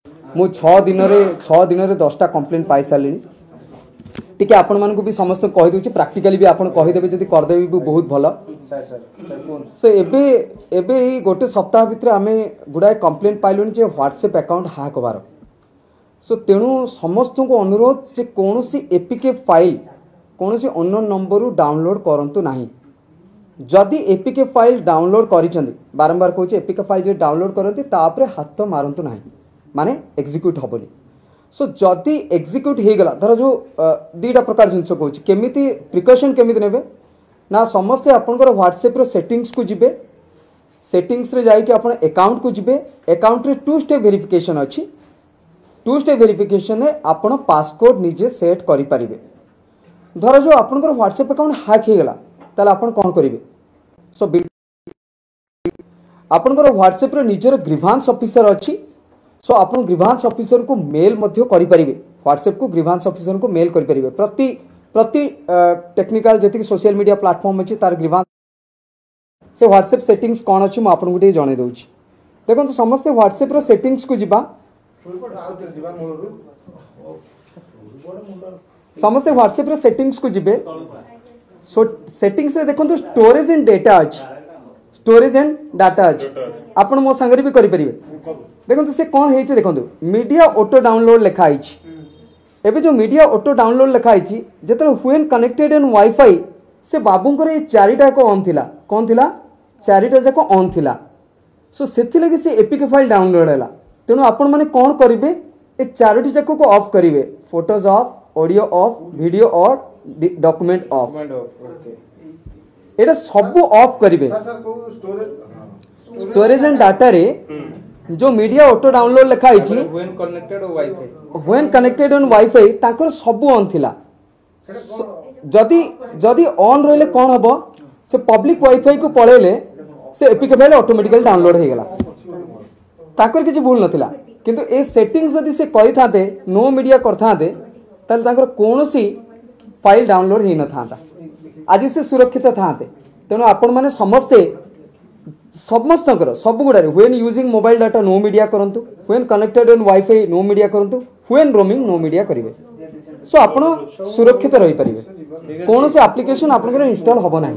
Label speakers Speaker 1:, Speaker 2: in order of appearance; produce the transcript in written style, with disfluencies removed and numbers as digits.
Speaker 1: मु 6 दिन रे 10टा कंप्लेंट पाई सारे टिके आपण मानक भी समस्त कहि दउची प्रैक्टिकली भी आपण कहि देबे जदी कर देबे भी बहुत भलो सो एबे गोटे सप्ताह भितर आमे गुडाय कंप्लेंट पाइलुन जे व्हाट्सएप अकाउंट हैक होबार सो तेणु समस्त को अनुरोध जे कोनोसी एपीके फाइल कोनोसी अननोन नंबर डाउनलोड करंतु नाही जदि एपीके फाइल डाउनलोड करिसंदी बारंबार कहूची एपीके फाइल जे डाउनलोड करंती तापरे हाथ मारंतु नाही माने एग्जीक्यूट हबोली सो जदि एग्जीक्यूट हो गला धर जो दीटा प्रकार जिनस कहूँ केमिति प्रिकॉशन केमिति नेबे ना समस्ते आपनकर व्हाट्सएप रो सेटिंग्स को जिबे सेटिंग्स रे जाई कि आपन अकाउंट को जिबे अकाउंट रे 2 स्टेप वेरिफिकेशन अछि 2 स्टेप वेरिफिकेशन रे आपन पासकोड निजे सेट करि परिबे धर जो आपनकर व्हाट्सएप अकाउंट हैक हो गला ताले आपन कोन करिवे सो आपनकर व्हाट्सएप रे निजर ग्रीवांस ऑफिसर अछि सो आप ग्रीवांस ऑफिसर को मेल मध्य करि परिबे व्हाट्सएप को ग्रीवांस ऑफिसर को मेल करि परिबे प्रति टेक्निकल जति सोशल मीडिया प्लेटफॉर्म अछि तार ग्रीवांस से व्हाट्सएप सेटिंग्स कोन अछि म आपन गुटे जणे दउछि देखो तो समस्त व्हाट्सएप रो सेटिंग्स को जिबा समस्त व्हाट्सएप रो सेटिंग्स को जिबे सो सेटिंग्स रे देखो तो स्टोरेज एंड डेटा अछि स्टोरेज एंड डाटा अछि आपन मो संगरी भी करि परिबे देखो से कौन है देखो मीडिया ऑटो डाउनलोड लिखा एबे जो मीडिया ऑटो डाउनलोड लिखा जिते व्हेन कनेक्टेड एंड वाईफाई से बाबूंकर ये चारिटा को ऑन थिला कौन थिला चारिटा जाक ऑन थिला सो सेथि लगे से एपीके फाइल डाउनलोड हैला तेणु आपण माने कौन करिवे ए चारिटी जाक को ऑफ करिवे photos of audio of video और डॉक्यूमेंट ऑफ एटा सब ऑफ करिवे स्टोरेज एंड डाटा रे जो मीडिया ऑटो डाउनलोड लिखा व्हेन कनेक्टेड ऑन वाईफाई ताकर सब ऑन थिला जदी ऑन रहले कौन हबो से पब्लिक वाईफाई को पळेले से एपीके फाइल ऑटोमेटिकली डाउनलोड हे गेला ताकर किछ भूल नथिला किंतु ए सेटिंग्स जदी से करि थाते नो मीडिया करथाते ताले ताकर कोनोसी फाइल डाउनलोड हे न थाता आज से सुरक्षित थाते तेणु आपण माने समस्ते समस्त सब गुड़ा when using mobile data no media करंतु when connected on wifi no media करंतु व्हेन रोमिंग नो मीडिया करिवे सो आपण सुरक्षित रही परिवे कोन से एप्लीकेशन आपनकर इंस्टॉल हबो नाही।